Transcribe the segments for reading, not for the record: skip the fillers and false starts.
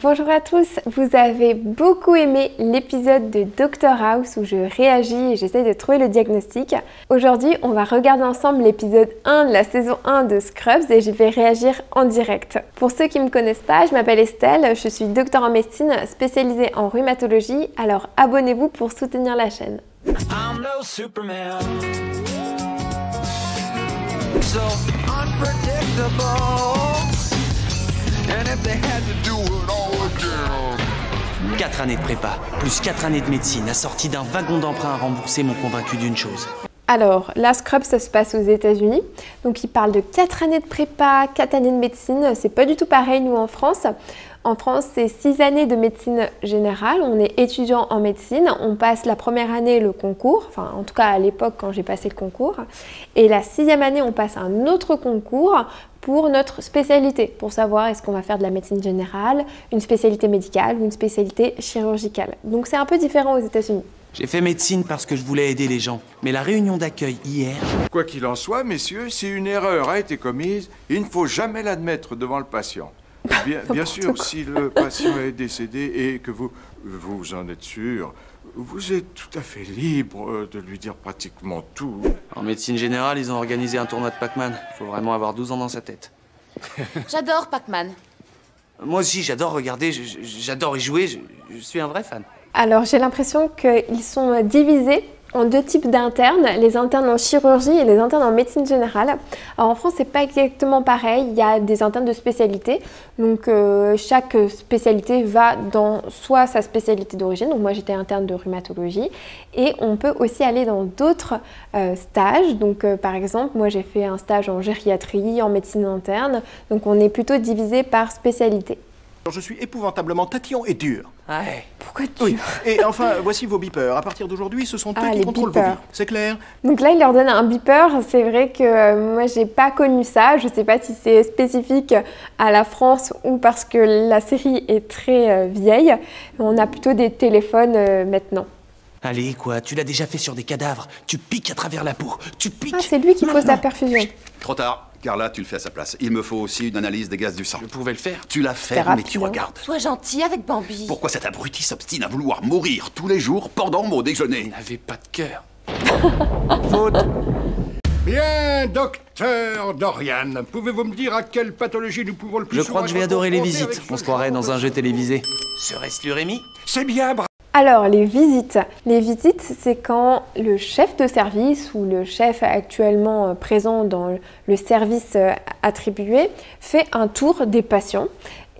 Bonjour à tous, vous avez beaucoup aimé l'épisode de Dr House où je réagis et j'essaie de trouver le diagnostic. Aujourd'hui, on va regarder ensemble l'épisode 1 de la saison 1 de Scrubs et je vais réagir en direct. Pour ceux qui ne me connaissent pas, je m'appelle Estelle, je suis docteur en médecine spécialisée en rhumatologie, alors abonnez-vous pour soutenir la chaîne. I'm no Superman, so unpredictable. And if they had to do it all again. 4 années de prépa, plus 4 années de médecine, assorties d'un wagon d'emprunt à rembourser, m'ont convaincu d'une chose. Alors, la Scrubs, ça se passe aux États-Unis. Donc, ils parlent de 4 années de prépa, 4 années de médecine. C'est pas du tout pareil, nous, en France. En France, c'est 6 années de médecine générale. On est étudiant en médecine. On passe la première année le concours. Enfin, en tout cas, à l'époque, quand j'ai passé le concours. Et la 6e année, on passe un autre concours pour notre spécialité, pour savoir est-ce qu'on va faire de la médecine générale, une spécialité médicale ou une spécialité chirurgicale. Donc, c'est un peu différent aux États-Unis. J'ai fait médecine parce que je voulais aider les gens. Mais la réunion d'accueil hier... Quoi qu'il en soit, messieurs, si une erreur a été commise, il ne faut jamais l'admettre devant le patient. Bien sûr, si le patient est décédé et que vous en êtes sûr, vous êtes tout à fait libre de lui dire pratiquement tout. En médecine générale, ils ont organisé un tournoi de Pac-Man. Faut vraiment avoir 12 ans dans sa tête. J'adore Pac-Man. Moi aussi, j'adore regarder, j'adore y jouer, je suis un vrai fan. Alors, j'ai l'impression qu'ils sont divisés en deux types d'internes, les internes en chirurgie et les internes en médecine générale. Alors en France, c'est pas exactement pareil, il y a des internes de spécialité, donc chaque spécialité va dans soit sa spécialité d'origine, donc moi j'étais interne de rhumatologie, et on peut aussi aller dans d'autres stages, donc par exemple, moi j'ai fait un stage en gériatrie, en médecine interne, donc on est plutôt divisé par spécialité. Je suis épouvantablement tatillon et dur. Ouais. Pourquoi tu... Oui. Et enfin, voici vos beepers. À partir d'aujourd'hui, ce sont eux qui les contrôlent vos beepers. vies. C'est clair? Donc là, il leur donne un beeper. C'est vrai que moi, j'ai pas connu ça. Je sais pas si c'est spécifique à la France ou parce que la série est très vieille. On a plutôt des téléphones maintenant. Allez, quoi, tu l'as déjà fait sur des cadavres. Tu piques à travers la peau. Tu piques. Ah, c'est lui qui pose la perfusion. Trop tard. Carla, tu le fais à sa place. Il me faut aussi une analyse des gaz du sang. Je pouvais le faire. Tu l'as fait, C'est mais rapide, tu hein. regardes. Sois gentil avec Bambi. Pourquoi cet abruti s'obstine à vouloir mourir tous les jours pendant mon déjeuner? Il n'avait pas de cœur. Faute. Bien, docteur Dorian, pouvez-vous me dire à quelle pathologie nous pouvons le plus Je souvent crois que je vais être adorer les confrontés visites. avec On ce se croirait genre dans de- un jeu télévisé. Serait-ce lui, Rémi? C'est bien, Alors, les visites. Les visites, c'est quand le chef de service ou le chef actuellement présent dans le service attribué fait un tour des patients.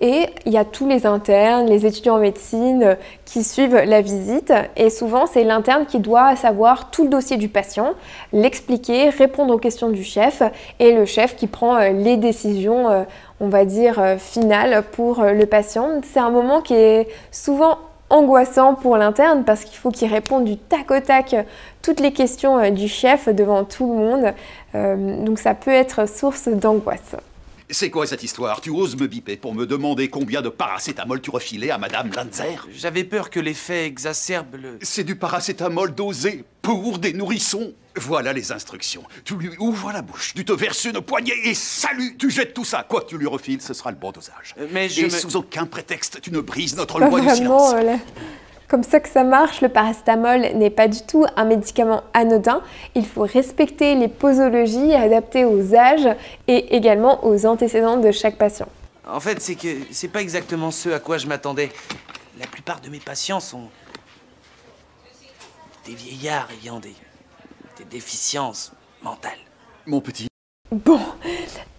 Et il y a tous les internes, les étudiants en médecine qui suivent la visite. Et souvent, c'est l'interne qui doit savoir tout le dossier du patient, l'expliquer, répondre aux questions du chef. Et le chef qui prend les décisions, on va dire, finales pour le patient. C'est un moment qui est souvent angoissant pour l'interne parce qu'il faut qu'il réponde du tac au tac toutes les questions du chef devant tout le monde. Donc ça peut être source d'angoisse. C'est quoi cette histoire? Tu oses me biper pour me demander combien de paracétamol tu refilais à Madame Lanzer? J'avais peur que l'effet exacerbe le... C'est du paracétamol dosé pour des nourrissons. Voilà les instructions. Tu lui ouvres la bouche, tu te verses une poignée et salut, tu jettes tout ça. Quoi que tu lui refiles, ce sera le bon dosage. Mais je Et me... sous aucun prétexte, tu ne brises notre Pas loi du vraiment silence. comme ça que ça marche. Le paracétamol n'est pas du tout un médicament anodin. Il faut respecter les posologies adaptées aux âges et également aux antécédents de chaque patient. En fait, c'est que c'est pas exactement ce à quoi je m'attendais. La plupart de mes patients sont des vieillards ayant des déficiences mentales. Mon petit. Bon,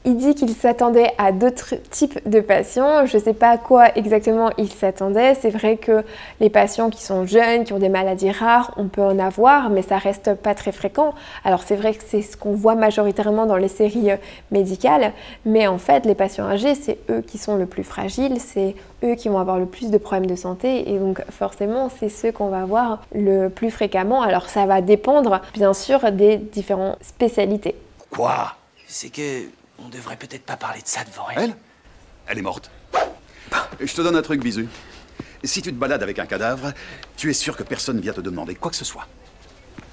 il dit qu'il s'attendait à d'autres types de patients. Je ne sais pas à quoi exactement il s'attendait. C'est vrai que les patients qui sont jeunes, qui ont des maladies rares, on peut en avoir, mais ça reste pas très fréquent. Alors c'est vrai que c'est ce qu'on voit majoritairement dans les séries médicales, mais en fait les patients âgés, c'est eux qui sont le plus fragiles, c'est eux qui vont avoir le plus de problèmes de santé et donc forcément c'est ceux qu'on va voir le plus fréquemment. Alors ça va dépendre bien sûr des différentes spécialités. Quoi? C'est que on devrait peut-être pas parler de ça devant elle. Elle est morte. Je te donne un truc, Bisu. Si tu te balades avec un cadavre, tu es sûr que personne vient te demander quoi que ce soit.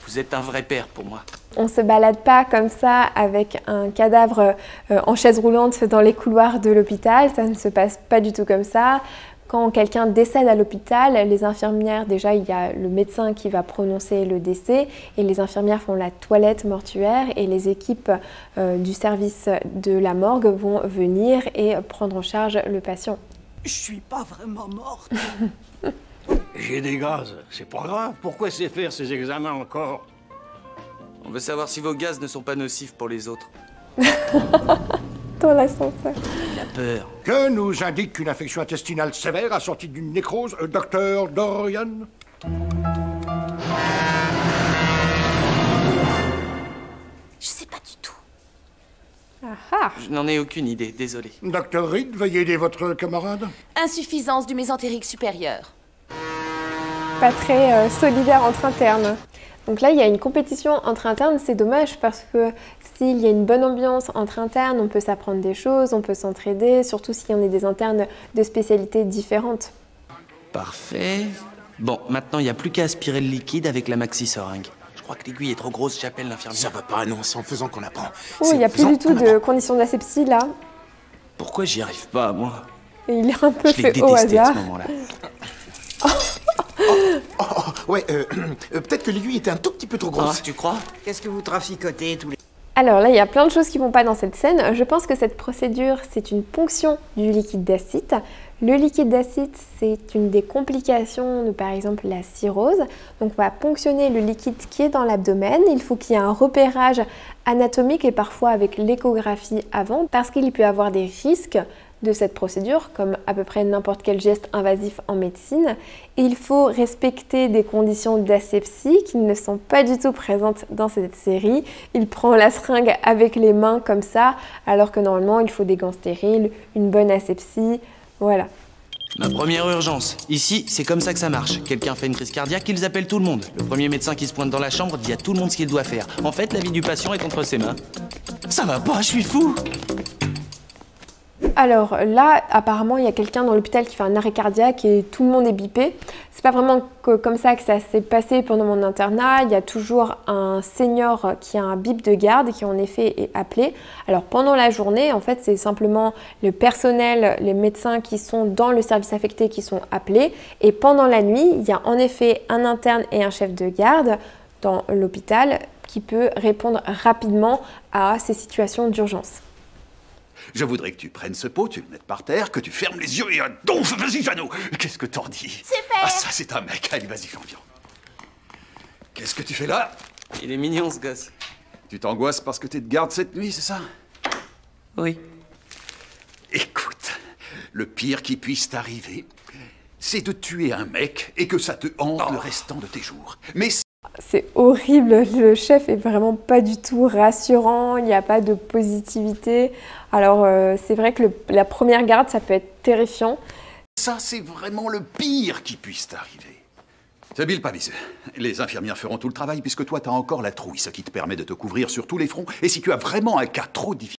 Vous êtes un vrai père pour moi. On ne se balade pas comme ça avec un cadavre en chaise roulante dans les couloirs de l'hôpital, ça ne se passe pas du tout comme ça. Quand quelqu'un décède à l'hôpital, les infirmières, déjà il y a le médecin qui va prononcer le décès et les infirmières font la toilette mortuaire et les équipes du service de la morgue vont venir et prendre en charge le patient. Je suis pas vraiment morte. J'ai des gaz, c'est pas grave. Pourquoi c'est faire ces examens encore? On veut savoir si vos gaz ne sont pas nocifs pour les autres. Dans l'ascenseur. Il a peur. Que nous indique une infection intestinale sévère assortie d'une nécrose, docteur Dorian? Je sais pas du tout. Ah. Je n'en ai aucune idée, désolé. Docteur Reed, veuillez aider votre camarade. Insuffisance du mésentérique supérieur. Pas très solidaire entre internes. Donc là, il y a une compétition entre internes, c'est dommage parce que s'il y a une bonne ambiance entre internes, on peut s'apprendre des choses, on peut s'entraider, surtout s'il y en a des internes de spécialités différentes. Parfait. Bon, maintenant, il n'y a plus qu'à aspirer le liquide avec la maxi-seringue. Je crois que l'aiguille est trop grosse, j'appelle l'infirmière. Ça va pas, non, c'est en faisant qu'on apprend. Oh, il n'y a plus du tout de conditions d'asepsie là. Pourquoi j'y arrive pas, moi? Et il est un peu Je l'ai fait au détesté à hasard. ce moment-là. Ouais, peut-être que l'aiguille était un tout petit peu trop grosse. Ah, tu crois? Qu'est-ce que vous traficotez tous les... Alors là, il y a plein de choses qui vont pas dans cette scène. Je pense que cette procédure, c'est une ponction du liquide d'acide. Le liquide d'acide, c'est une des complications de, par exemple, la cirrhose. Donc on va ponctionner le liquide qui est dans l'abdomen. Il faut qu'il y ait un repérage anatomique et parfois avec l'échographie avant, parce qu'il peut y avoir des risques de cette procédure, comme à peu près n'importe quel geste invasif en médecine. Et il faut respecter des conditions d'asepsie qui ne sont pas du tout présentes dans cette série. Il prend la seringue avec les mains comme ça, alors que normalement il faut des gants stériles, une bonne asepsie, voilà. Ma première urgence. Ici, c'est comme ça que ça marche. Quelqu'un fait une crise cardiaque, ils appellent tout le monde. Le premier médecin qui se pointe dans la chambre dit à tout le monde ce qu'il doit faire. En fait, la vie du patient est entre ses mains. Ça va pas, je suis fou! Alors là, apparemment, il y a quelqu'un dans l'hôpital qui fait un arrêt cardiaque et tout le monde est bipé. C'est pas vraiment comme ça que ça s'est passé pendant mon internat. Il y a toujours un senior qui a un bip de garde qui en effet est appelé. Alors pendant la journée, en fait, c'est simplement le personnel, les médecins qui sont dans le service affecté qui sont appelés. Et pendant la nuit, il y a en effet un interne et un chef de garde dans l'hôpital qui peut répondre rapidement à ces situations d'urgence. Je voudrais que tu prennes ce pot, tu le mettes par terre, que tu fermes les yeux et un donf. Vas-y, Jeannot. Qu'est-ce que t'en dis? Super. Ah, ça, c'est un mec. Allez, vas-y, champion. Qu'est-ce que tu fais là? Il est mignon, ce gosse. Tu t'angoisses parce que t'es de garde cette nuit, c'est ça? Oui. Écoute, le pire qui puisse t'arriver, c'est de tuer un mec et que ça te hante le restant de tes jours. Mais c'est horrible, le chef est vraiment pas du tout rassurant, il n'y a pas de positivité. Alors c'est vrai que la première garde, ça peut être terrifiant. ça, c'est vraiment le pire qui puisse t'arriver. C'est Bill Pavis. Les infirmières feront tout le travail puisque toi, t'as encore la trouille, ce qui te permet de te couvrir sur tous les fronts. Et si tu as vraiment un cas trop difficile...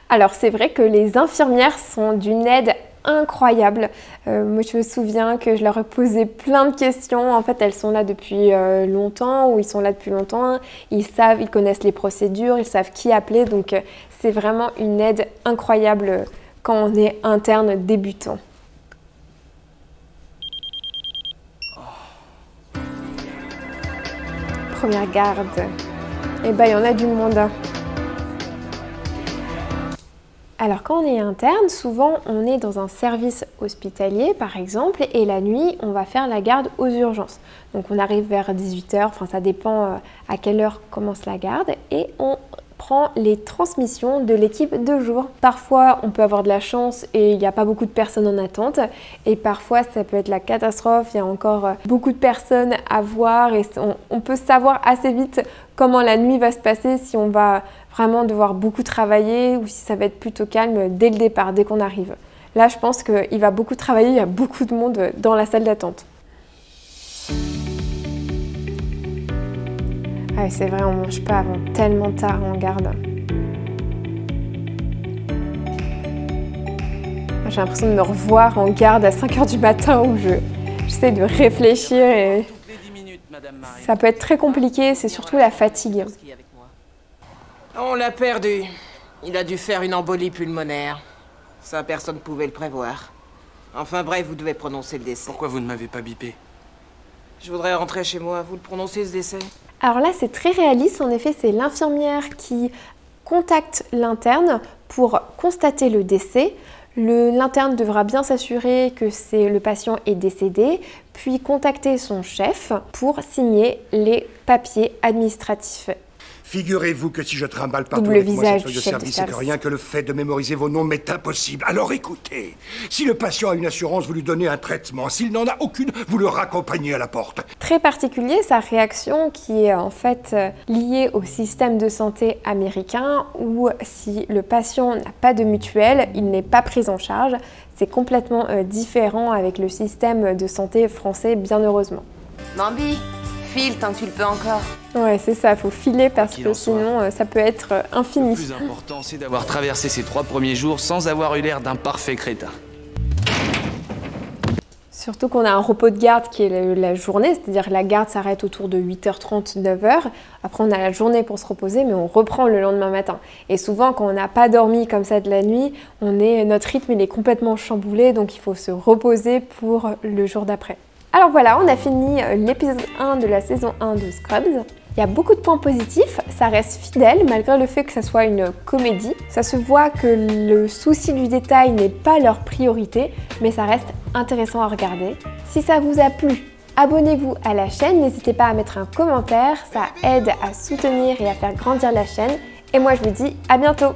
Alors c'est vrai que les infirmières sont d'une aide incroyable. Moi je me souviens que je leur ai posé plein de questions. En fait elles sont là depuis longtemps, ou ils sont là depuis longtemps. Ils savent, ils connaissent les procédures, ils savent qui appeler. Donc c'est vraiment une aide incroyable quand on est interne débutant. Première garde. Et ben il y en a du monde. Alors quand on est interne, souvent on est dans un service hospitalier par exemple, et la nuit on va faire la garde aux urgences. Donc on arrive vers 18h, enfin ça dépend à quelle heure commence la garde, et on prend les transmissions de l'équipe de jour. Parfois on peut avoir de la chance et il n'y a pas beaucoup de personnes en attente, et parfois ça peut être la catastrophe, il y a encore beaucoup de personnes à voir, et on peut savoir assez vite comment la nuit va se passer, si on va vraiment devoir beaucoup travailler ou si ça va être plutôt calme dès le départ, dès qu'on arrive. Là, je pense qu'il va beaucoup travailler, il y a beaucoup de monde dans la salle d'attente. Ah, c'est vrai, on ne mange pas avant tellement tard en garde. J'ai l'impression de me revoir en garde à 5 h du matin où j'essaie de réfléchir et ça peut être très compliqué, c'est surtout la fatigue. On l'a perdu. Il a dû faire une embolie pulmonaire. Ça, personne ne pouvait le prévoir. Enfin bref, vous devez prononcer le décès. Pourquoi vous ne m'avez pas bipé? Je voudrais rentrer chez moi. Vous le prononcez, ce décès? Alors là, c'est très réaliste. En effet, c'est l'infirmière qui contacte l'interne pour constater le décès. L'interne devra bien s'assurer que le patient est décédé, puis contacter son chef pour signer les papiers administratifs. Figurez-vous que si je trimballe partout Double avec moi visage cette feuille du de chef de service, c'est que service. rien que le fait de mémoriser vos noms m'est impossible. Alors écoutez, si le patient a une assurance, vous lui donnez un traitement. S'il n'en a aucune, vous le raccompagnez à la porte. Très particulier, sa réaction qui est en fait liée au système de santé américain où si le patient n'a pas de mutuelle, il n'est pas pris en charge. C'est complètement différent avec le système de santé français, bien heureusement. Bambi, file tant que tu le peux encore. Ouais, c'est ça, il faut filer parce Qu'il que en soit. sinon ça peut être infini. Le plus important, c'est d'avoir traversé ces 3 premiers jours sans avoir eu l'air d'un parfait crétin. Surtout qu'on a un repos de garde qui est la journée, c'est-à-dire la garde s'arrête autour de 8h30, 9h. Après, on a la journée pour se reposer, mais on reprend le lendemain matin. Et souvent, quand on n'a pas dormi comme ça de la nuit, notre rythme il est complètement chamboulé, donc il faut se reposer pour le jour d'après. Alors voilà, on a fini l'épisode 1 de la saison 1 de Scrubs. Il y a beaucoup de points positifs, ça reste fidèle malgré le fait que ça soit une comédie. Ça se voit que le souci du détail n'est pas leur priorité, mais ça reste intéressant à regarder. Si ça vous a plu, abonnez-vous à la chaîne, n'hésitez pas à mettre un commentaire, ça aide à soutenir et à faire grandir la chaîne. Et moi je vous dis à bientôt!